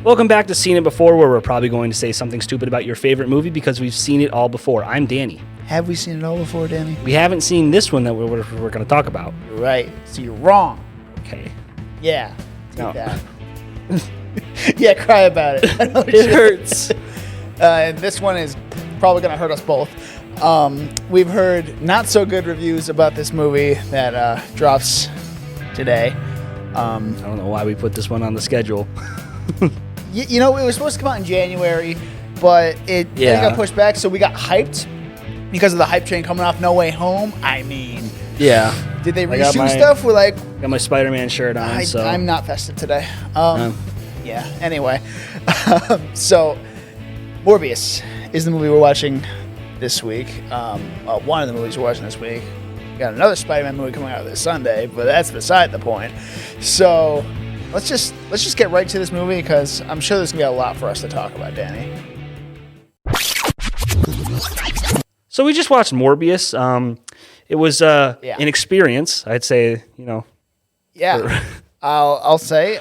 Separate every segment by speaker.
Speaker 1: Welcome back to Seen It Before, where we're probably going to say something stupid about your favorite movie because we've seen it all before. I'm Danny.
Speaker 2: Have we seen it all before, Danny?
Speaker 1: We haven't seen this one that we're going to talk about.
Speaker 2: Right. So you're wrong.
Speaker 1: Okay.
Speaker 2: Yeah. Take
Speaker 1: No.
Speaker 2: that. Yeah, cry about it.
Speaker 1: It hurts.
Speaker 2: And this one is probably going to hurt us both. We've heard not so good reviews about this movie that drops today.
Speaker 1: I don't know why we put this one on the schedule.
Speaker 2: You know, it was supposed to come out in January, but it got pushed back, so we got hyped because of the hype train coming off No Way Home. I mean,
Speaker 1: Yeah.
Speaker 2: did they reshoot stuff? We're like,
Speaker 1: Got my Spider-Man shirt on,
Speaker 2: I'm not festive today. Yeah, anyway. So, Morbius is the movie we're watching this week. One of the movies we're watching this week. We got another Spider-Man movie coming out this Sunday, but that's beside the point. So, let's just get right to this movie because I'm sure there's going to be a lot for us to talk about, Danny.
Speaker 1: So we just watched Morbius. It was an experience, I'd say,
Speaker 2: Yeah, I'll say.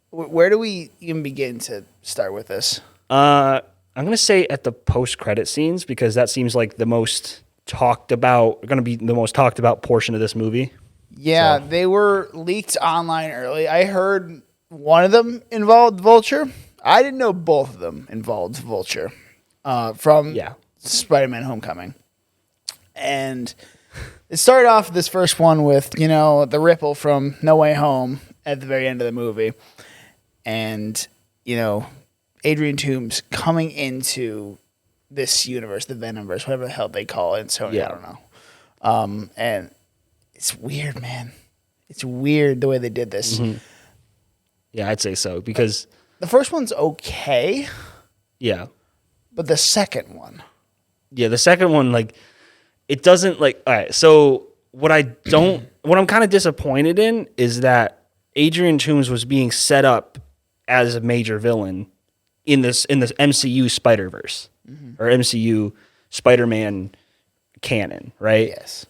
Speaker 2: Where do we even begin to start with this?
Speaker 1: I'm going to say at the post-credit scenes because that seems like the most talked about, going to be the most talked about portion of this movie.
Speaker 2: Yeah, They were leaked online early. I heard one of them involved Vulture. I didn't know both of them involved Vulture from Spider-Man Homecoming. And it started off this first one with, the ripple from No Way Home at the very end of the movie. And, Adrian Toomes coming into this universe, the Venomverse, whatever the hell they call it in Sony, I don't know. And it's weird, man. It's weird the way they did this.
Speaker 1: Mm-hmm. Yeah, I'd say so because
Speaker 2: the first one's okay.
Speaker 1: Yeah.
Speaker 2: But the second one.
Speaker 1: Yeah, the second one, it doesn't all right, so what I'm kind of disappointed in is that Adrian Toomes was being set up as a major villain in this MCU Spider-Verse or MCU Spider-Man canon, right?
Speaker 2: Yes.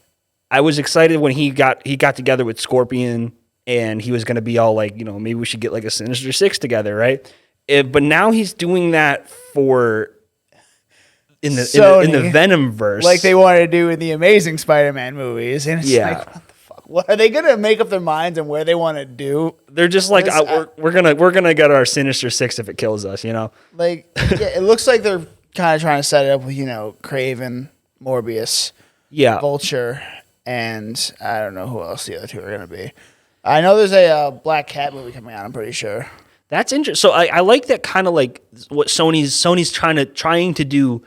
Speaker 1: I was excited when he got together with Scorpion and he was going to be all maybe we should get a Sinister Six together, right? But now he's doing that for in the Venomverse,
Speaker 2: like they wanted to do in the Amazing Spider-Man movies, and it's like, what the fuck? What are they gonna make up their minds on where they want to do?
Speaker 1: They're just like, we're gonna get our Sinister Six if it kills us,
Speaker 2: it looks like they're kind of trying to set it up with Craven, Morbius, Vulture, and I don't know who else the other two are gonna be. I know there's a Black Cat movie coming out. I'm pretty sure. That's
Speaker 1: interesting. So I like that kind of what Sony's trying to do.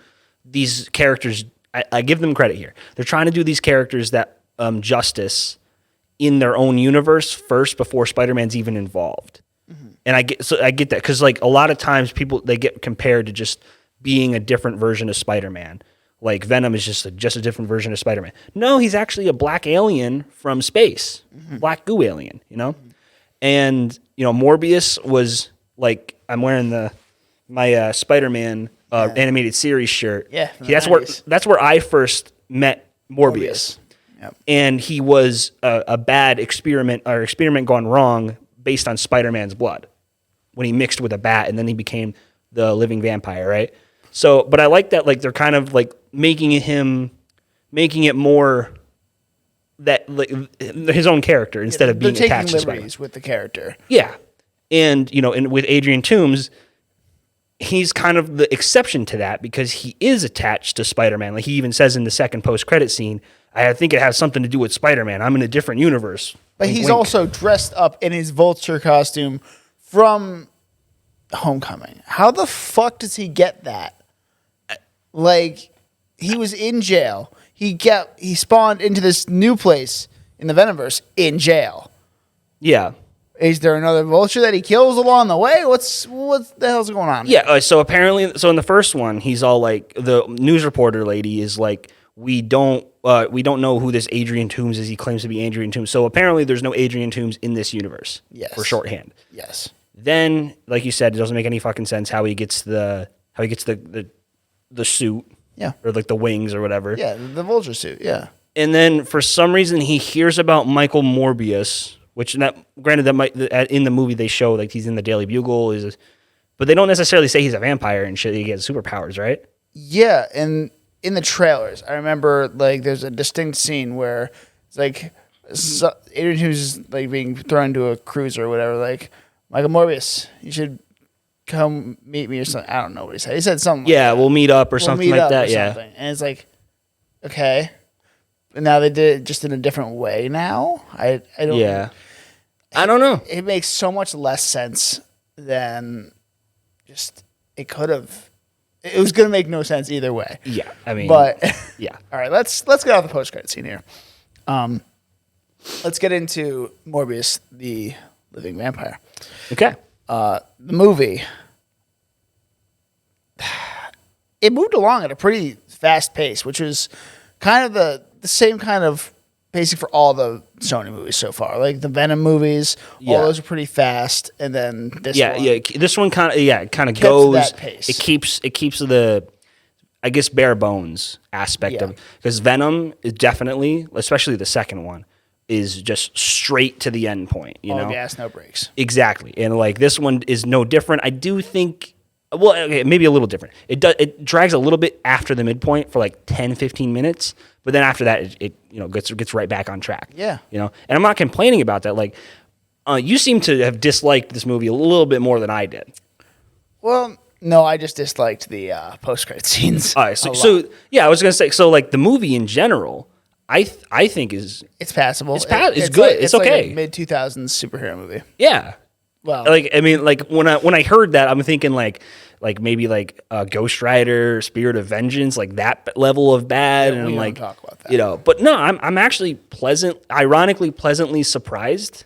Speaker 1: These characters, I give them credit here. They're trying to do these characters that justice in their own universe first before Spider-Man's even involved. Mm-hmm. And I get that because a lot of times they get compared to just being a different version of Spider-Man. Like Venom is just a different version of Spider-Man. No, he's actually a black alien from space, black goo alien. Mm-hmm. And Morbius was I'm wearing my Spider-Man. Animated series shirt.
Speaker 2: Yeah,
Speaker 1: that's where I first met Morbius. Yep. And he was a bad experiment gone wrong based on Spider-Man's blood when he mixed with a bat and then he became the living vampire, right? So, but I like that they're kind of making it more that his own character instead of being attached to Spider-Man.
Speaker 2: With the character.
Speaker 1: Yeah, and and with Adrian Toomes. He's kind of the exception to that because he is attached to Spider-Man. He even says in the second post-credit scene, I think it has something to do with Spider-Man. I'm in a different universe.
Speaker 2: But he's also dressed up in his Vulture costume from Homecoming. How the fuck does he get that? He was in jail. He spawned into this new place in the Venomverse in jail.
Speaker 1: Yeah.
Speaker 2: Is there another Vulture that he kills along the way? What the hell's going on?
Speaker 1: Yeah, so apparently, in the first one, he's all the news reporter lady is we don't know who this Adrian Toomes is. He claims to be Adrian Toomes. So apparently, there's no Adrian Toomes in this universe.
Speaker 2: Yes.
Speaker 1: For shorthand.
Speaker 2: Yes.
Speaker 1: Then, like you said, it doesn't make any fucking sense how he gets the suit.
Speaker 2: Yeah.
Speaker 1: Or the wings or whatever.
Speaker 2: Yeah, the Vulture suit. Yeah.
Speaker 1: And then for some reason he hears about Michael Morbius Which granted that might in the movie they show like he's in the Daily Bugle but they don't necessarily say he's a vampire and shit. He has superpowers, right?
Speaker 2: Yeah, and in the trailers, I remember like there's a distinct scene where it's like Adrian Hughes is like being thrown into a cruiser or whatever. Like Michael Morbius, you should come meet me or something. I don't know what he said. He said something.
Speaker 1: Yeah,
Speaker 2: like
Speaker 1: we'll meet up or something like that. Yeah,
Speaker 2: and it's like okay, and now they did it just in a different way. Now I don't.
Speaker 1: Yeah, I don't know.
Speaker 2: It makes so much less sense than just it could have. It was going to make no sense either way.
Speaker 1: Yeah, I mean,
Speaker 2: but
Speaker 1: yeah.
Speaker 2: All right, let's get off the post-credit scene here. Let's get into Morbius, the living vampire.
Speaker 1: Okay.
Speaker 2: The movie, it moved along at a pretty fast pace, which was kind of the same kind of pacing for all the Sony movies so far. Like the Venom movies, all those are pretty fast, and then this one.
Speaker 1: This one kind of goes.
Speaker 2: That pace.
Speaker 1: It keeps the, I guess, bare bones aspect of, because Venom is definitely, especially the second one, is just straight to the end point. You know,
Speaker 2: gas, no brakes.
Speaker 1: Exactly, and like this one is no different. I do think. Well, okay, maybe a little different. It drags a little bit after the midpoint for like 10, 15 minutes, but then after that, it gets right back on track.
Speaker 2: Yeah.
Speaker 1: And I'm not complaining about that. Like, you seem to have disliked this movie a little bit more than I did.
Speaker 2: Well, no, I just disliked the post-credit scenes.
Speaker 1: All right, so yeah, I was gonna say, so like the movie in general, I think it's
Speaker 2: passable.
Speaker 1: It's good. It's okay.
Speaker 2: Like a mid-2000s superhero movie.
Speaker 1: Yeah.
Speaker 2: Well,
Speaker 1: like I mean, like when I heard that, I'm thinking like maybe like Ghost Rider, Spirit of Vengeance, like that level of bad, and I'm like,
Speaker 2: talk about that.
Speaker 1: But no, I'm actually ironically pleasantly surprised,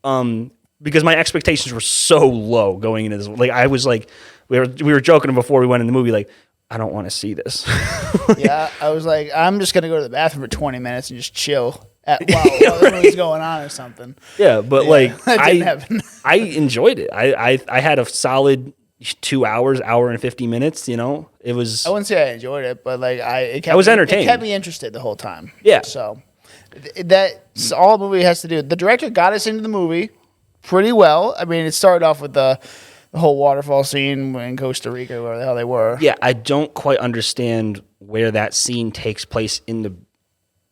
Speaker 1: because my expectations were so low going into this. Like I was like, we were joking before we went in the movie, like I don't want to see this.
Speaker 2: Yeah, I was like, I'm just gonna go to the bathroom for 20 minutes and just chill. While the movie's going on or something.
Speaker 1: Yeah, but like
Speaker 2: that didn't happen.
Speaker 1: I enjoyed it. I had a solid 2 hours, hour and 50 minutes. It was.
Speaker 2: I wouldn't say I enjoyed it, but like I
Speaker 1: was entertained.
Speaker 2: It kept me interested the whole time.
Speaker 1: Yeah.
Speaker 2: So that's all the movie has to do. The director got us into the movie pretty well. I mean, it started off with the whole waterfall scene in Costa Rica, where the hell they were.
Speaker 1: Yeah, I don't quite understand where that scene takes place in the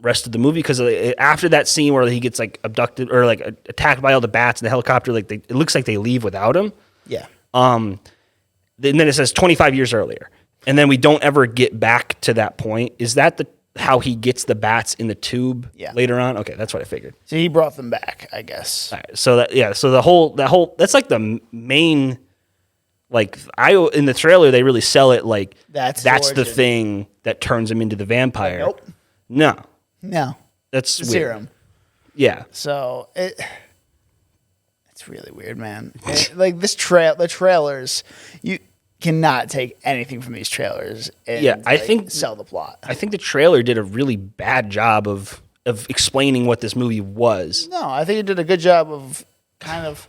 Speaker 1: rest of the movie, because after that scene where he gets like abducted or like attacked by all the bats in the helicopter, like it looks like they leave without him.
Speaker 2: Yeah.
Speaker 1: And then it says 25 years earlier, and then we don't ever get back to that point. Is that how he gets the bats in the tube later on? Okay, that's what I figured.
Speaker 2: So he brought them back, I guess.
Speaker 1: All right, so the whole that's like the main. Like in the trailer, they really sell it like that's the thing that turns him into the vampire.
Speaker 2: Nope.
Speaker 1: No, that's weird.
Speaker 2: Serum.
Speaker 1: Yeah.
Speaker 2: So it's really weird, man. Like the trailers, you cannot take anything from these trailers. And,
Speaker 1: I think
Speaker 2: sell the plot.
Speaker 1: I think the trailer did a really bad job of explaining what this movie was.
Speaker 2: No, I think it did a good job of kind of.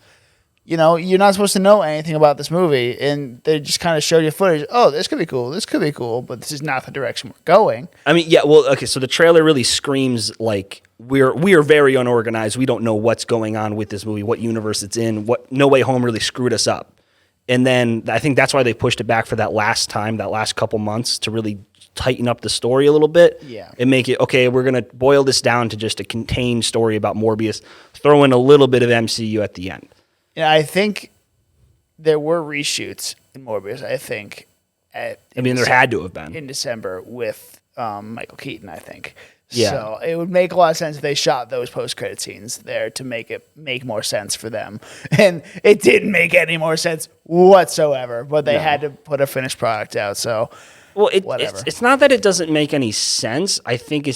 Speaker 2: You're not supposed to know anything about this movie, and they just kind of showed you footage. Oh, this could be cool. This could be cool, but this is not the direction we're going.
Speaker 1: I mean, yeah, well, okay, so the trailer really screams like we are very unorganized. We don't know what's going on with this movie, what universe it's in. What No Way Home really screwed us up. And then I think that's why they pushed it back for that last couple months, to really tighten up the story a little bit.
Speaker 2: Yeah.
Speaker 1: And make it, okay, we're going to boil this down to just a contained story about Morbius, throw in a little bit of MCU at the end.
Speaker 2: Yeah, I think there were reshoots in Morbius. I think
Speaker 1: there had to have been
Speaker 2: in December with Michael Keaton. I think.
Speaker 1: Yeah.
Speaker 2: So it would make a lot of sense if they shot those post-credit scenes there to make more sense for them. And it didn't make any more sense whatsoever. But they had to put a finished product out. So.
Speaker 1: Well, it's not that it doesn't make any sense. I think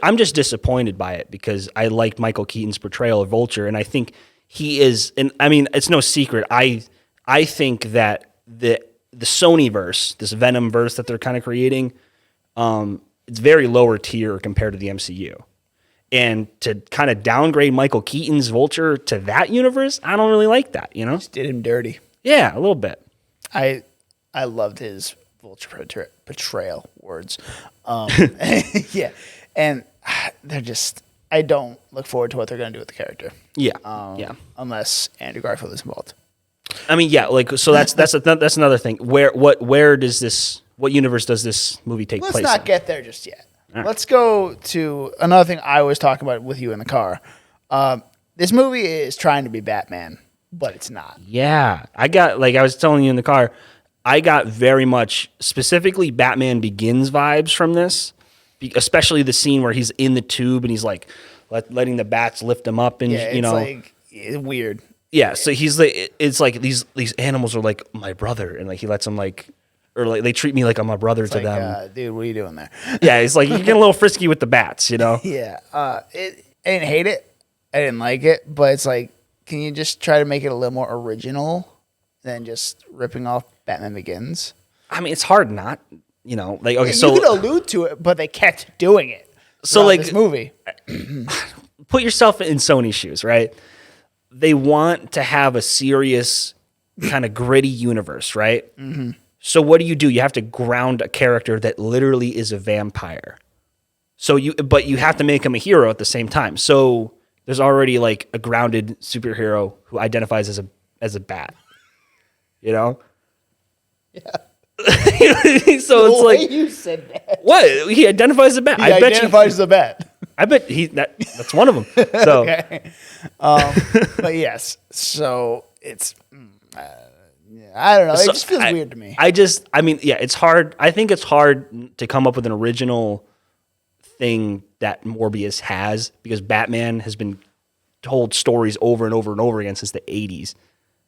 Speaker 1: I'm just disappointed by it, because I liked Michael Keaton's portrayal of Vulture, and I think he is, and I mean, it's no secret. I think that the Sony verse, this Venom verse that they're kind of creating, it's very lower tier compared to the MCU. And to kind of downgrade Michael Keaton's Vulture to that universe, I don't really like that.
Speaker 2: Just did him dirty.
Speaker 1: Yeah, a little bit.
Speaker 2: I loved his Vulture portrayal words. Yeah, and they're just. I don't look forward to what they're going to do with the character.
Speaker 1: Yeah,
Speaker 2: Unless Andrew Garfield is involved.
Speaker 1: I mean, yeah, like so that's another thing. Where does this? What universe does this movie take place?
Speaker 2: Let's not get there just yet. Right. Let's go to another thing I was talking about with you in the car. This movie is trying to be Batman, but it's not.
Speaker 1: Yeah, I was telling you in the car, I got very much specifically Batman Begins vibes from this, especially the scene where he's in the tube and he's like letting the bats lift him up and
Speaker 2: it's weird.
Speaker 1: Yeah, so he's like, it's like these animals are like my brother, and like he lets them they treat me like I'm a brother to them.
Speaker 2: Dude, what are you doing there?
Speaker 1: Yeah, he's like, you get a little frisky with the bats, you know?
Speaker 2: Yeah, I didn't hate it. I didn't like it, but it's like, can you just try to make it a little more original than just ripping off Batman Begins?
Speaker 1: I mean, it's hard not, you know, like, okay,
Speaker 2: so you could allude to it, but they kept doing it.
Speaker 1: So like
Speaker 2: this movie,
Speaker 1: put yourself in Sony's shoes, right? They want to have a serious kind of gritty universe, right? Mm-hmm. So what do? You have to ground a character that literally is a vampire. But you have to make him a hero at the same time. So there's already like a grounded superhero who identifies as a bat. You know?
Speaker 2: Yeah.
Speaker 1: So it's like
Speaker 2: you said that.
Speaker 1: What? He identifies as a bat.
Speaker 2: He identifies as a bat.
Speaker 1: I bet that's one of them. So.
Speaker 2: Okay. But yes, so it's I don't know. It just feels weird to me.
Speaker 1: It's hard. I think it's hard to come up with an original thing that Morbius has because Batman has been told stories over and over and over again since the 80s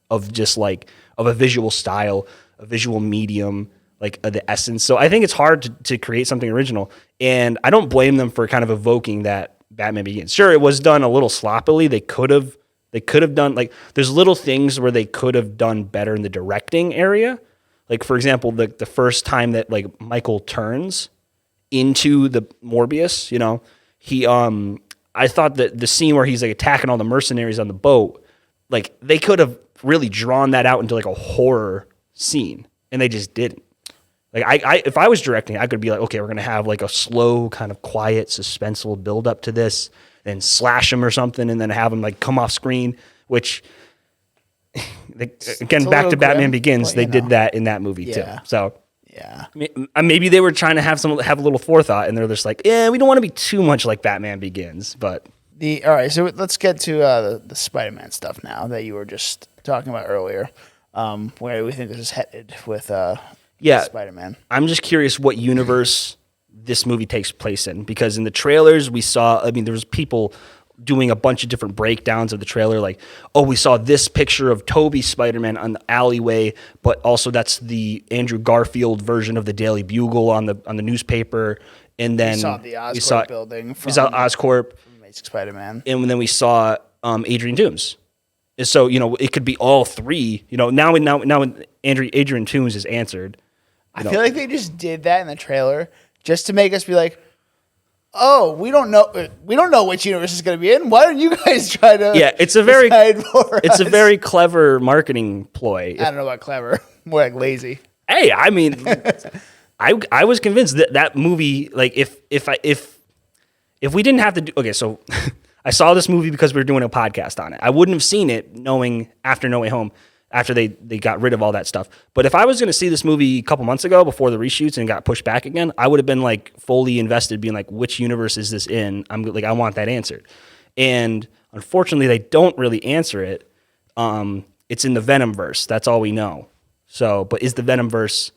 Speaker 1: of just like of a visual style, a visual medium, like the essence. So I think it's hard to create something original, and I don't blame them for kind of evoking that Batman Begins. Sure, it was done a little sloppily. They could have done like there's little things where they could have done better in the directing area. Like for example, the first time that like Michael turns into the Morbius, you know, he I thought that the scene where he's like attacking all the mercenaries on the boat, like they could have really drawn that out into like a horror scene, and they just didn't. Like I if I was directing, I could be like, okay, we're gonna have like a slow, kind of quiet, suspenseful build up to this, then slash him or something, and then have him like come off screen. Which, again, back to Batman Begins, they did that in that movie too. So
Speaker 2: yeah,
Speaker 1: maybe they were trying to have a little forethought, and they're just like, yeah, we don't want to be too much like Batman Begins. But
Speaker 2: all right, so let's get to the Spider-Man stuff now that you were just talking about earlier. Where we think this is headed with Spider-Man.
Speaker 1: I'm just curious what universe this movie takes place in, because in the trailers we saw, I mean, there was people doing a bunch of different breakdowns of the trailer, like, oh, we saw this picture of Tobey's Spider-Man on the alleyway, but also that's the Andrew Garfield version of the Daily Bugle on the newspaper, and then
Speaker 2: we saw the Oscorp building.
Speaker 1: We saw Oscorp
Speaker 2: from Amazing Spider-Man,
Speaker 1: and then we saw Adrian Toomes. So, you know, it could be all three. You know, now Adrian Toomes is answered.
Speaker 2: I feel like they just did that in the trailer just to make us be like, oh, we don't know which universe is going to be in. Why don't you guys try to?
Speaker 1: Yeah, it's a very clever marketing ploy.
Speaker 2: I don't know about clever, more like lazy.
Speaker 1: Hey, I mean, I was convinced that movie, like if we didn't have to do, okay, so I saw this movie because we were doing a podcast on it. I wouldn't have seen it knowing after No Way Home, after they got rid of all that stuff. But if I was going to see this movie a couple months ago before the reshoots and got pushed back again, I would have been like fully invested, being like, which universe is this in? I want that answered. And unfortunately, they don't really answer it. It's in the Venomverse. That's all we know. So, but is the Venomverse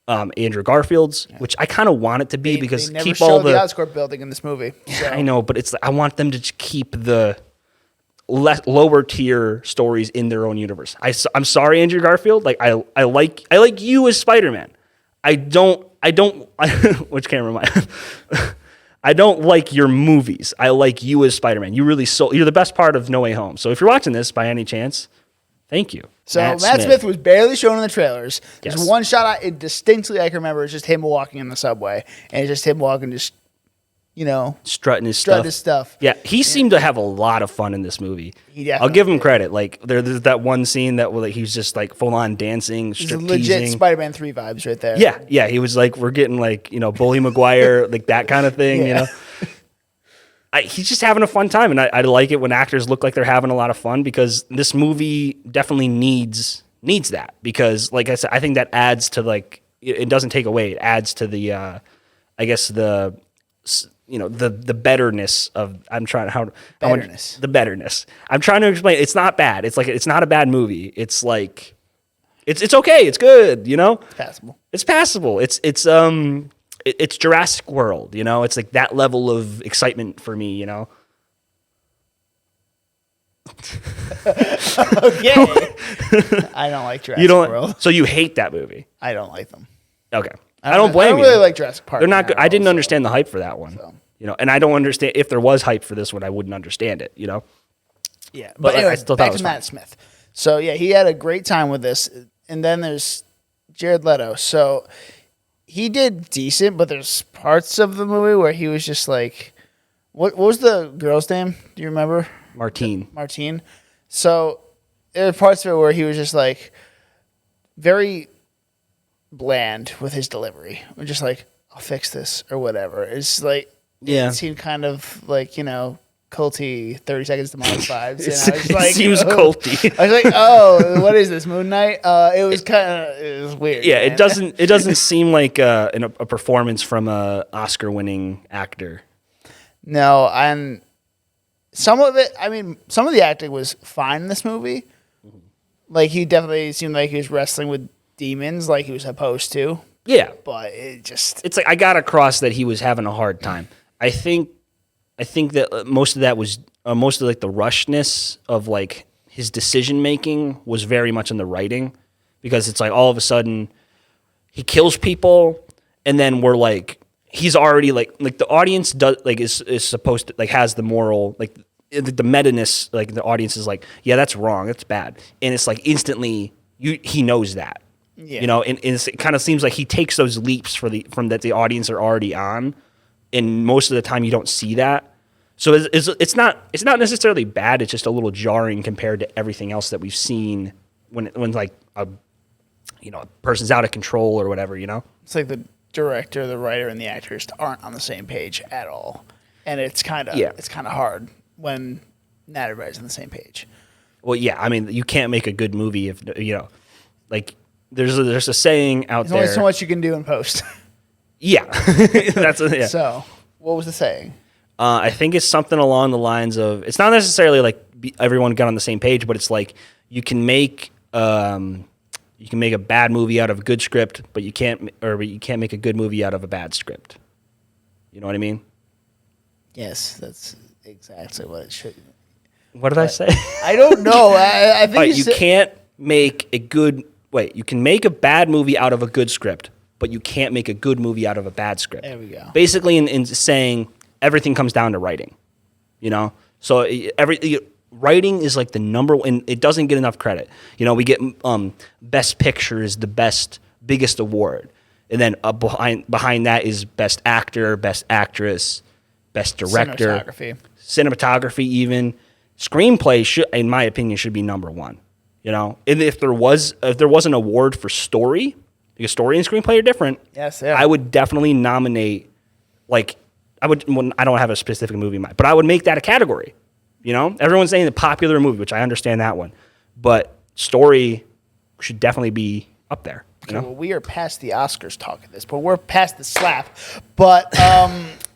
Speaker 1: Andrew Garfield's, which I kind of want it to be, because
Speaker 2: they never
Speaker 1: keep
Speaker 2: show
Speaker 1: all the
Speaker 2: Oscorp building in this movie. So.
Speaker 1: I know, but I want them to just keep the lower tier stories in their own universe. I'm sorry, Andrew Garfield. Like I like you as Spider-Man. I don't which camera am I? I don't like your movies. I like you as Spider-Man. You're the best part of No Way Home. So if you're watching this by any chance, thank you.
Speaker 2: So Matt Smith was barely shown in the trailers.
Speaker 1: Yes.
Speaker 2: There's one shot distinctly I can remember. It's just him walking in the subway, and it's just him walking, just
Speaker 1: strutting his
Speaker 2: stuff.
Speaker 1: Yeah, he seemed to have a lot of fun in this movie. I'll give him credit. Like there's that one scene that he was just like full on dancing, strip teasing.
Speaker 2: Legit Spider-Man 3 vibes right there.
Speaker 1: Yeah. He was like, we're getting like Bully Maguire, like that kind of thing. Yeah. he's just having a fun time, and I like it when actors look like they're having a lot of fun, because this movie definitely needs that, because like I said, I think that adds to, like, it doesn't take away, it adds to the I guess the betterness of the betterness. I'm trying to explain. It's not bad. It's like, it's not a bad movie. It's like it's okay. It's good. It's
Speaker 2: passable.
Speaker 1: It's passable. It's Jurassic World. It's like that level of excitement for me.
Speaker 2: Okay. I don't like Jurassic World.
Speaker 1: So you hate that movie?
Speaker 2: I don't like them.
Speaker 1: Okay. I don't blame you.
Speaker 2: I don't really like Jurassic Park.
Speaker 1: They're not good. I didn't understand the hype for that one. So. And I don't understand, if there was hype for this one, I wouldn't understand it,
Speaker 2: Yeah. But anyway,
Speaker 1: I still
Speaker 2: back
Speaker 1: thought
Speaker 2: to Matt Smith. So yeah, he had a great time with this. And then there's Jared Leto. So he did decent, but there's parts of the movie where he was just like, what was the girl's name? Do you remember? Martine. So there were parts of it where he was just like very bland with his delivery. We're just like, I'll fix this or whatever. It's like, it seemed kind of like, culty 30 Seconds to Mars vibes.
Speaker 1: It seems culty.
Speaker 2: I was like, oh, what is this, Moon Knight? It was weird.
Speaker 1: Yeah,
Speaker 2: man.
Speaker 1: it doesn't seem like a performance from a Oscar-winning actor.
Speaker 2: No, and some of the acting was fine in this movie. Like, he definitely seemed like he was wrestling with demons like he was supposed to.
Speaker 1: Yeah.
Speaker 2: But it's
Speaker 1: like, I got across that he was having a hard time. I think that most of that was most of like the rushness of like his decision making was very much in the writing, because it's like all of a sudden he kills people, and then we're like, he's already like the audience does like is supposed to like has the moral, like the meta-ness, like the audience is like, yeah, that's wrong, that's bad, and it's like instantly he knows that.
Speaker 2: Yeah.
Speaker 1: And it kind of seems like he takes those leaps from that the audience are already on, and most of the time you don't see that. So it's not necessarily bad. It's just a little jarring compared to everything else that we've seen when like a person's out of control or whatever.
Speaker 2: It's like the director, the writer, and the actors aren't on the same page at all, and it's kind of hard when not everybody's on the same page.
Speaker 1: Well, yeah, I mean, you can't make a good movie if like. There's a saying out there.
Speaker 2: There's only so much you can do in post.
Speaker 1: Yeah. Yeah.
Speaker 2: So, what was the saying?
Speaker 1: I think it's something along the lines of, it's not necessarily like everyone got on the same page, but it's like you can make a bad movie out of a good script, but you can't make a good movie out of a bad script. You know what I mean?
Speaker 2: Yes, that's exactly what it should be.
Speaker 1: What did I say?
Speaker 2: I don't know. I think
Speaker 1: you can't make a good... Wait, you can make a bad movie out of a good script, but you can't make a good movie out of a bad script.
Speaker 2: There we go.
Speaker 1: Basically, in saying everything comes down to writing, So writing is like the number one. It doesn't get enough credit. We get Best Picture is the biggest award, and then behind that is Best Actor, Best Actress, Best Director, cinematography, even screenplay should, in my opinion, should be number one. And if there was an award for story, because story and screenplay are different.
Speaker 2: Yes, yeah.
Speaker 1: I would definitely nominate, I don't have a specific movie in mind, but I would make that a category. Everyone's saying the popular movie, which I understand that one, but story should definitely be up there.
Speaker 2: Well, we are past the Oscars talk at this point. We're past the slap, but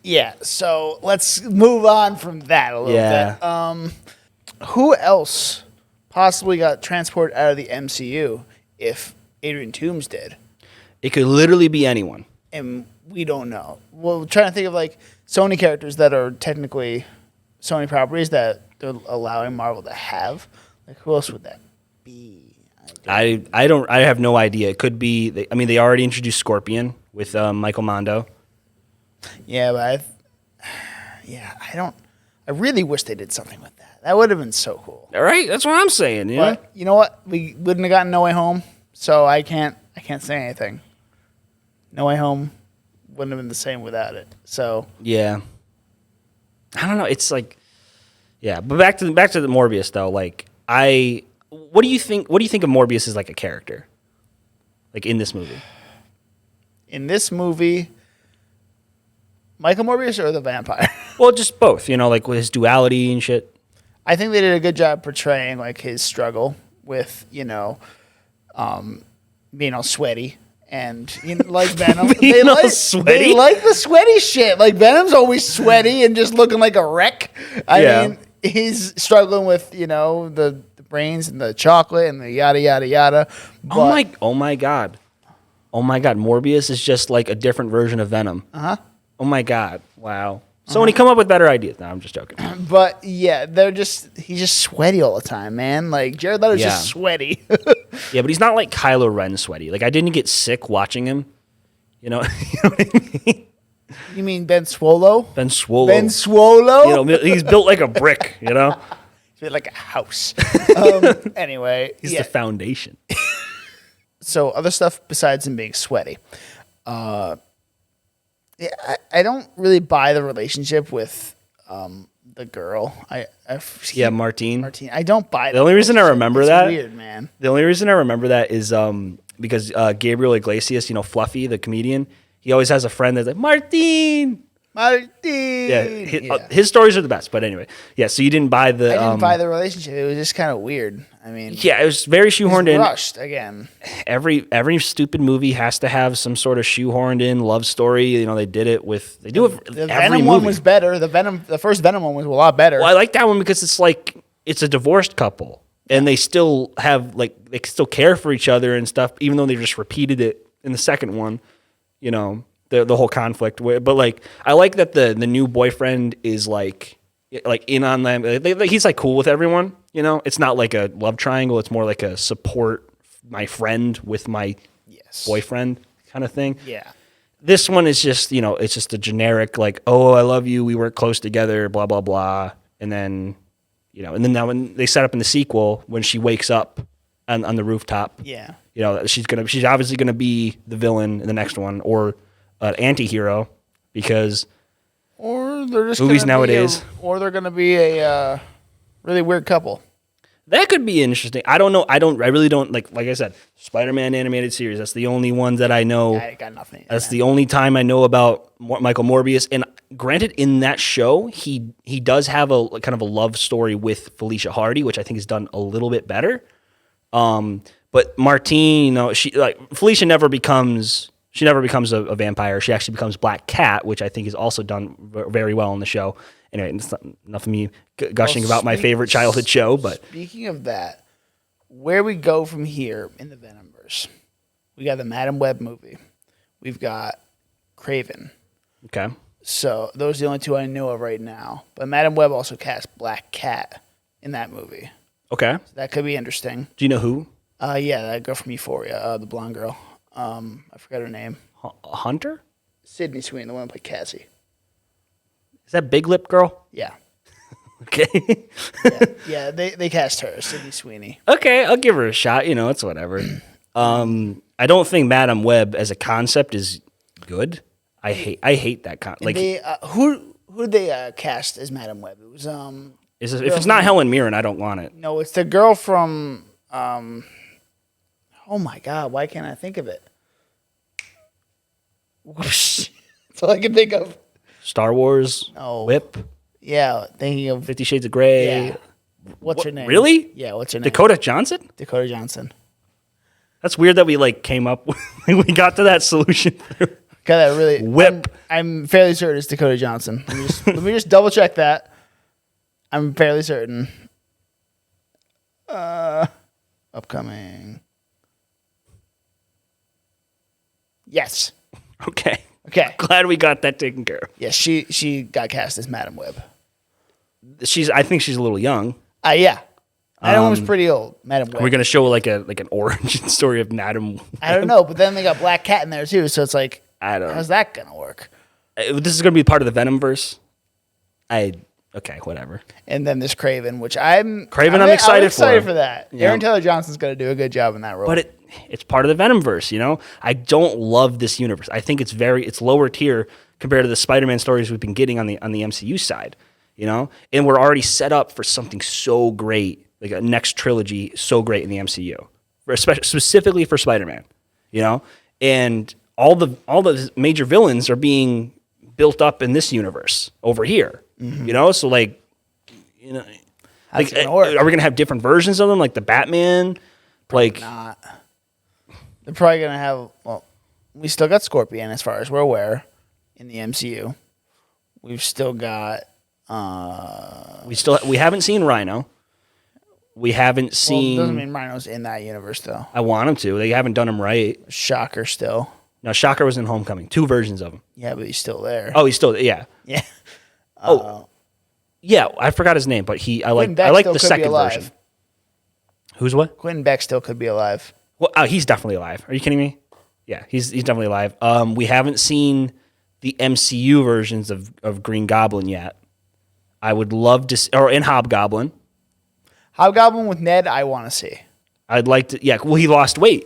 Speaker 2: yeah. So let's move on from that a little bit. Who else possibly got transported out of the MCU if Adrian Toomes did?
Speaker 1: It could literally be anyone.
Speaker 2: And we don't know. We're trying to think of like Sony characters that are technically Sony properties that they're allowing Marvel to have. Like, who else would that be?
Speaker 1: I have no idea. It could be, they already introduced Scorpion with Michael Mondo.
Speaker 2: Yeah, but I really wish they did something with that. That would have been so cool.
Speaker 1: All right, that's what I'm saying.
Speaker 2: But you know what? We wouldn't have gotten No Way Home, so I can't say anything. No Way Home wouldn't have been the same without it. So
Speaker 1: yeah, I don't know. It's like, yeah. But back to the Morbius though. Like, what do you think? What do you think of Morbius as like a character? Like in this movie.
Speaker 2: In this movie, Michael Morbius or the vampire?
Speaker 1: Well, just both, like with his duality and shit.
Speaker 2: I think they did a good job portraying like his struggle with being all sweaty and like Venom. They like the sweaty shit. Like Venom's always sweaty and just looking like a wreck. I mean, he's struggling with the brains and the chocolate and the yada yada yada. But,
Speaker 1: oh my god, Morbius is just like a different version of Venom. Oh my god, wow. Sony, come up with better ideas. No, I'm just joking.
Speaker 2: But yeah, he's just sweaty all the time, man. Like Jared Leto's just sweaty.
Speaker 1: Yeah, but he's not like Kylo Ren sweaty. Like I didn't get sick watching him. You know what I mean?
Speaker 2: You mean Ben Swolo?
Speaker 1: Ben Swolo.
Speaker 2: Ben Swolo?
Speaker 1: He's built like a brick,
Speaker 2: He's built like a house. Anyway.
Speaker 1: He's the foundation.
Speaker 2: So other stuff besides him being sweaty. I don't really buy the relationship with the girl.
Speaker 1: Martine.
Speaker 2: I don't buy that.
Speaker 1: The only reason I remember
Speaker 2: that. It's weird, man.
Speaker 1: The only reason I remember that is because Gabriel Iglesias, Fluffy, the comedian, he always has a friend that's like, Martine. Yeah, his stories are the best. But anyway, so you didn't buy the...
Speaker 2: I didn't buy the relationship. It was just kind of weird. I mean...
Speaker 1: Yeah, it was very shoehorned in.
Speaker 2: Rushed, again.
Speaker 1: Every stupid movie has to have some sort of shoehorned in love story. They did it with... They do it
Speaker 2: the Venom one was better. The first Venom one was a lot better.
Speaker 1: Well, I like that one because it's a divorced couple. And they still have, they still care for each other and stuff, even though they just repeated it in the second one, the whole conflict. But I like that the new boyfriend is like in on them. He's cool with everyone. It's not like a love triangle. It's more like a support my friend with my boyfriend kind of thing.
Speaker 2: Yeah.
Speaker 1: This one is just it's just a generic oh, I love you. We work close together. Blah blah blah. And then now when they set up in the sequel when she wakes up on the rooftop.
Speaker 2: Yeah.
Speaker 1: She's obviously gonna be the villain in the next one or an anti-hero because
Speaker 2: or they're just
Speaker 1: movies nowadays
Speaker 2: or they're going to be a really weird couple.
Speaker 1: That could be interesting. I don't know. I really don't like I said, Spider-Man animated series. That's the only one that I know.
Speaker 2: I got nothing.
Speaker 1: That's the only time I know about Michael Morbius. And granted, in that show, he does have a kind of a love story with Felicia Hardy, which I think is done a little bit better. But Martine, Felicia never becomes a vampire. She actually becomes Black Cat, which I think is also done very well in the show. Anyway, it's not enough of me gushing about my favorite childhood show. But
Speaker 2: speaking of that, where we go from here in the Venomverse, we got the Madam Web movie. We've got Kraven.
Speaker 1: Okay.
Speaker 2: So those are the only two I know of right now. But Madam Web also cast Black Cat in that movie.
Speaker 1: Okay.
Speaker 2: So that could be interesting.
Speaker 1: Do you know who?
Speaker 2: Yeah, that girl from Euphoria, the blonde girl. I forgot her name.
Speaker 1: Hunter?
Speaker 2: Sydney Sweeney, the one that played Cassie.
Speaker 1: Is that Big Lip Girl?
Speaker 2: Yeah.
Speaker 1: Okay.
Speaker 2: yeah, they cast her, Sydney Sweeney.
Speaker 1: Okay, I'll give her a shot. It's whatever. I don't think Madam Web as a concept is good. I hate that
Speaker 2: who did they cast as Madam Web? It was
Speaker 1: if it's not Helen Mirren, I don't want it.
Speaker 2: No, it's the girl from oh my God, why can't I think of it? That's all I can think of.
Speaker 1: Star Wars?
Speaker 2: No.
Speaker 1: Whip?
Speaker 2: Yeah, thinking of
Speaker 1: 50 Shades of Grey.
Speaker 2: Yeah. What's her name?
Speaker 1: Really?
Speaker 2: Yeah, what's her name?
Speaker 1: Dakota Johnson?
Speaker 2: Dakota Johnson.
Speaker 1: That's weird that we came up we got to that solution.
Speaker 2: Got that really
Speaker 1: Whip.
Speaker 2: I'm fairly certain it's Dakota Johnson. Let me just double check that. I'm fairly certain. Upcoming. Yes.
Speaker 1: Okay.
Speaker 2: Okay.
Speaker 1: Glad we got that taken care of.
Speaker 2: Yes, she got cast as Madam Web.
Speaker 1: I think she's a little young.
Speaker 2: Yeah. Madam Web was pretty old. Madam Web.
Speaker 1: We're gonna show an origin story of Madam Web.
Speaker 2: I don't know, but then they got Black Cat in there too, so it's like, how's that gonna work?
Speaker 1: This is gonna be part of the Venomverse. Okay, whatever.
Speaker 2: And then this Kraven, which I'm
Speaker 1: excited
Speaker 2: for that. Yeah. Aaron Taylor Johnson's gonna do a good job in that role.
Speaker 1: But it's part of the Venomverse, I don't love this universe. I think it's lower tier compared to the Spider-Man stories we've been getting on the MCU side, And we're already set up for something so great, like a next trilogy so great in the MCU, specifically for Spider-Man, And all the major villains are being built up in this universe over here. You know, so like, you know, like, are we gonna have different versions of them, like the Batman? Like,
Speaker 2: not. They're probably gonna have. Well, we still got Scorpion, as far as we're aware, in the MCU. We've still got.
Speaker 1: We haven't seen Rhino. We haven't seen.
Speaker 2: Well, doesn't mean Rhino's in that universe though.
Speaker 1: I want him to. They haven't done him right.
Speaker 2: Shocker still.
Speaker 1: No, Shocker was in Homecoming. 2 versions of him.
Speaker 2: Yeah, but he's still there.
Speaker 1: Oh, he's still yeah.
Speaker 2: Yeah.
Speaker 1: Yeah, I forgot his name, but I like the second version. Who's what?
Speaker 2: Quentin Beck still could be alive.
Speaker 1: Well, he's definitely alive. Are you kidding me? Yeah, he's definitely alive. We haven't seen the MCU versions of Green Goblin yet. I would love to or in Hobgoblin.
Speaker 2: Hobgoblin with Ned, I want to see.
Speaker 1: I'd like to. Yeah, well, he lost weight.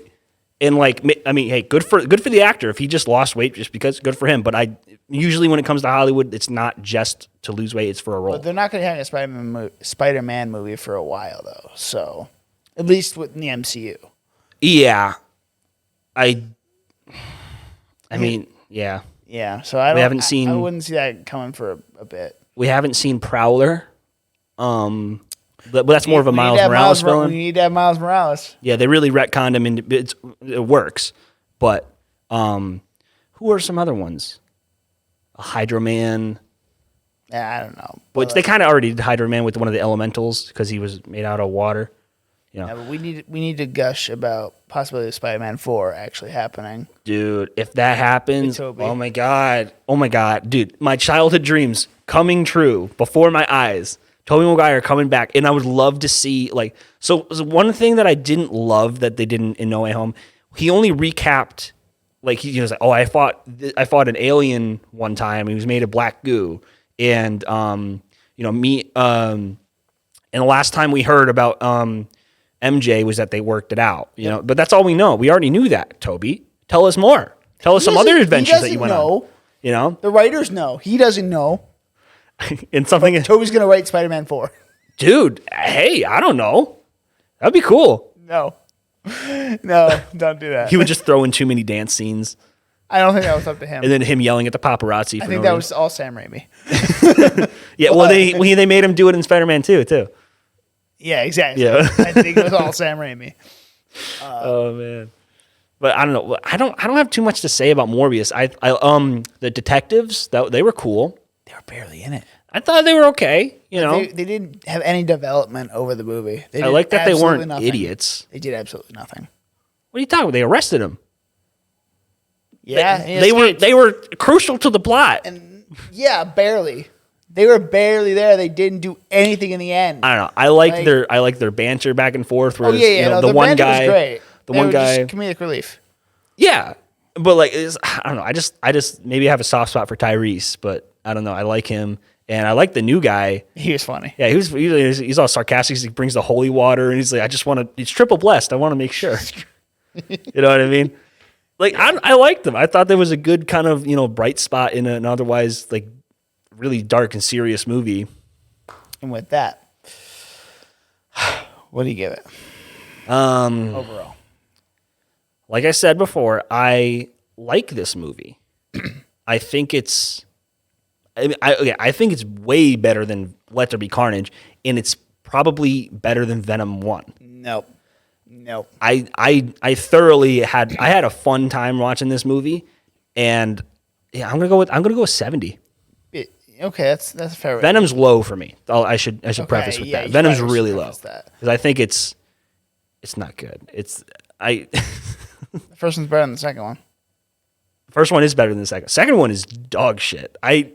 Speaker 1: And like, I mean, hey, good for the actor. If he just lost weight just because, good for him. But usually when it comes to Hollywood, it's not just to lose weight; it's for a role.
Speaker 2: But they're not going to have a Spider-Man movie for a while, though. So, at least within the MCU.
Speaker 1: Yeah, I mean, yeah.
Speaker 2: Yeah. So
Speaker 1: we haven't seen.
Speaker 2: I wouldn't see that coming for a bit.
Speaker 1: We haven't seen Prowler. But that's more of a Miles Morales villain.
Speaker 2: We need to have Miles Morales.
Speaker 1: Yeah, they really retconned him, and it works. But who are some other ones? A Hydro Man.
Speaker 2: Yeah, I don't know.
Speaker 1: Which they kind of already did Hydro Man with one of the elementals because he was made out of water. You know.
Speaker 2: Yeah, but we need to gush about possibility of Spider-Man 4 actually happening.
Speaker 1: Dude, if that happens, oh my god, dude, my childhood dreams coming true before my eyes. Tobey Maguire coming back, and I would love to see so one thing that I didn't love that they didn't in No Way Home, he only recapped he was like, oh, I fought an alien one time. He was made of black goo, and and the last time we heard about MJ was that they worked it out, you know. But that's all we know. We already knew that. Toby, tell us more. Tell us some other adventures that you went on. You know,
Speaker 2: the writers know. He doesn't know.
Speaker 1: And something.
Speaker 2: Toby's gonna write Spider-Man 4.
Speaker 1: Dude, hey, I don't know. That'd be cool.
Speaker 2: No, don't do that.
Speaker 1: He would just throw in too many dance scenes.
Speaker 2: I don't think that was up to him.
Speaker 1: And then him yelling at the paparazzi.
Speaker 2: I think that was all Sam Raimi.
Speaker 1: Yeah, well, they made him do it in Spider-Man 2 too.
Speaker 2: Yeah, exactly.
Speaker 1: Yeah.
Speaker 2: I think it was all Sam Raimi.
Speaker 1: Oh man. But I don't know. I don't have too much to say about Morbius. The detectives, they were cool.
Speaker 2: They were barely in it.
Speaker 1: I thought they were okay. You know,
Speaker 2: they didn't have any development over the movie.
Speaker 1: I like that they weren't
Speaker 2: nothing.
Speaker 1: idiots.
Speaker 2: They did absolutely nothing.
Speaker 1: What are you talking about? They arrested him.
Speaker 2: Yeah,
Speaker 1: they were crucial to the plot.
Speaker 2: And yeah, barely. They were barely there. They didn't do anything in the end.
Speaker 1: I don't know. I like their banter back and forth. Whereas, the one guy,
Speaker 2: was great.
Speaker 1: The one guy,
Speaker 2: just comedic relief.
Speaker 1: Yeah, but I don't know. I just maybe have a soft spot for Tyrese, but I don't know. I like him, and I like the new guy.
Speaker 2: He was funny.
Speaker 1: Yeah, he's all sarcastic. He brings the holy water, and he's like, he's triple blessed. I want to make sure. You know what I mean? I liked them. I thought there was a good kind of bright spot in an otherwise really dark and serious movie.
Speaker 2: And with that, what do you give it? Overall.
Speaker 1: Like I said before, I like this movie. I think it's way better than Let There Be Carnage, and it's probably better than Venom 1.
Speaker 2: Nope.
Speaker 1: I thoroughly had a fun time watching this movie, and yeah, I'm gonna go with 70.
Speaker 2: Okay, that's a fair.
Speaker 1: Venom's low for me. I should preface with that. Venom's really low because I think it's not good.
Speaker 2: The first one's better than the second one.
Speaker 1: The first one is better than the second. Second one is dog shit. I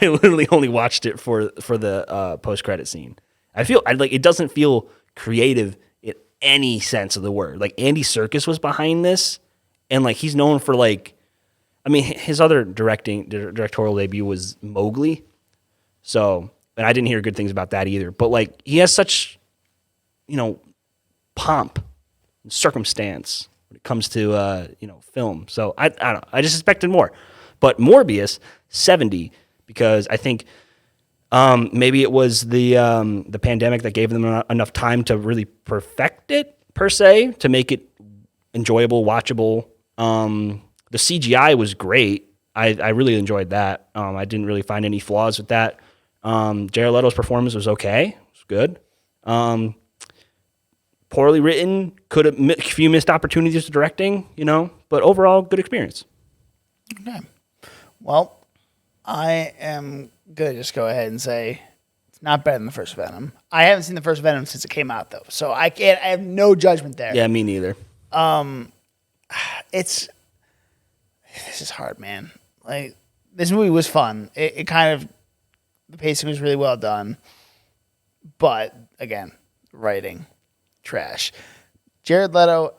Speaker 1: literally only watched it for the post credit scene. It doesn't feel creative in any sense of the word. Like Andy Serkis was behind this, and he's known for his other directorial debut was Mowgli. So, and I didn't hear good things about that either. But he has such, pomp and circumstance when it comes to film. So I don't know. I just expected more. But Morbius 70 because I think maybe it was the pandemic that gave them enough time to really perfect it per se to make it enjoyable, watchable. The CGI was great. I really enjoyed that. I didn't really find any flaws with that. Jared Leto's performance was okay. It was good. Poorly written, could have a few missed opportunities to directing, but overall, good experience.
Speaker 2: Okay. Well, I am going to just go ahead and say it's not better than the first Venom. I haven't seen the first Venom since it came out, though, so I have no judgment there.
Speaker 1: Yeah, me neither.
Speaker 2: This is hard, man. Like, this movie was fun. It kind of, the pacing was really well done, but again, writing, trash. Jared Leto,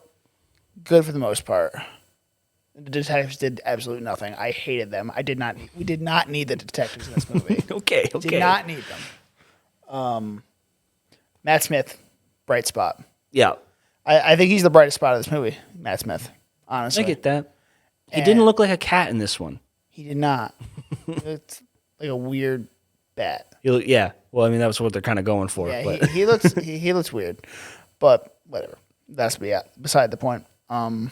Speaker 2: good for the most part. The detectives did absolutely nothing. I hated them. We did not need the detectives in this movie.
Speaker 1: Okay.
Speaker 2: Did not need them. Matt Smith, bright spot.
Speaker 1: Yeah.
Speaker 2: I think he's the brightest spot of this movie, Matt Smith, honestly.
Speaker 1: I get that. He didn't look like a cat in this one.
Speaker 2: He did not. He looked like a weird bat.
Speaker 1: Yeah. Well, I mean, that was what they're kind of going for.
Speaker 2: Yeah,
Speaker 1: but.
Speaker 2: he looks weird. But whatever. That's beside the point. I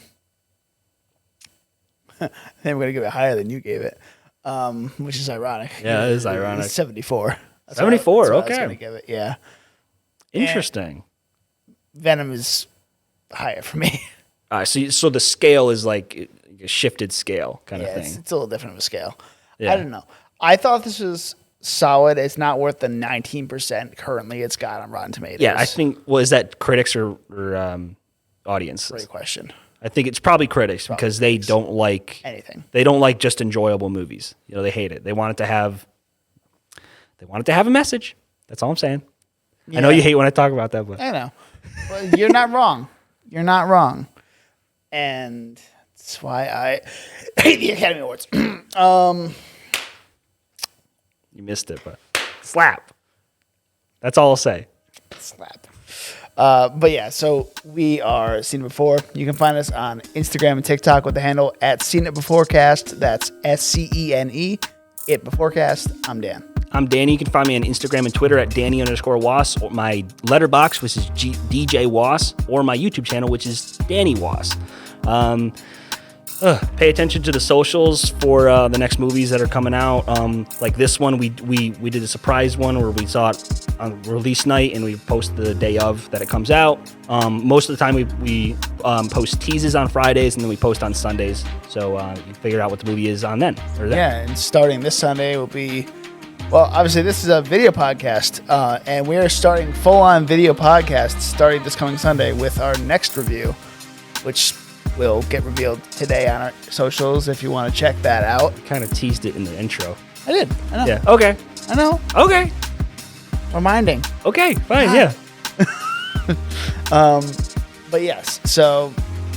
Speaker 2: think we're going to give it higher than you gave it, which is ironic.
Speaker 1: Yeah, it is ironic.
Speaker 2: It's 74.
Speaker 1: 74,
Speaker 2: that's what
Speaker 1: okay.
Speaker 2: I was going to give it, yeah.
Speaker 1: Interesting.
Speaker 2: And Venom is higher for me.
Speaker 1: So the scale is like a shifted scale kind of thing.
Speaker 2: It's a little different of a scale.
Speaker 1: Yeah.
Speaker 2: I don't know. I thought this was solid. It's not worth the 19% currently it's got on Rotten Tomatoes.
Speaker 1: Yeah, I think, is that critics or audience?
Speaker 2: Great question.
Speaker 1: I think it's probably critics because they don't like
Speaker 2: anything.
Speaker 1: They don't like just enjoyable movies. They hate it. They want it to have a message. That's all I'm saying. Yeah. I know you hate when I talk about that, but
Speaker 2: I know. Well, you're not wrong. You're not wrong. And that's why I hate the Academy Awards.
Speaker 1: You missed it, but slap. That's all I'll say.
Speaker 2: Slap. But yeah, so we are Seen It Before. You can find us on Instagram and TikTok with the handle @SeenItBeforecast. That's SCENE, It Beforecast. I'm Dan.
Speaker 1: I'm Danny. You can find me on Instagram and Twitter @Danny_Was, or my letterbox, which is DJ Was, or my YouTube channel, which is Danny Was. Pay attention to the socials for the next movies that are coming out. Like this one, we did a surprise one where we saw it on release night and we post the day of that it comes out. Most of the time we post teases on Fridays and then we post on Sundays. So you figure out what the movie is on then.
Speaker 2: Yeah, and starting this Sunday will be, well, obviously this is a video podcast, and we are starting full-on video podcasts starting this coming Sunday with our next review, which will get revealed today on our socials if you want to check that out.
Speaker 1: Kind of teased it in the intro.
Speaker 2: I did. I know.
Speaker 1: Yeah. Okay.
Speaker 2: I know.
Speaker 1: Okay.
Speaker 2: Reminding.
Speaker 1: Okay. Fine. Yeah.
Speaker 2: But yes, so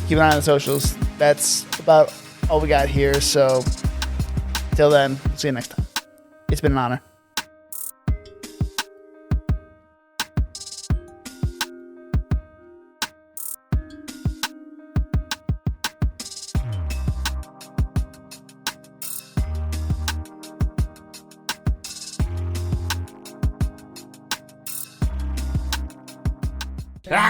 Speaker 2: keep an eye on the socials. That's about all we got here. So till then, we'll see you next time. It's been an honor.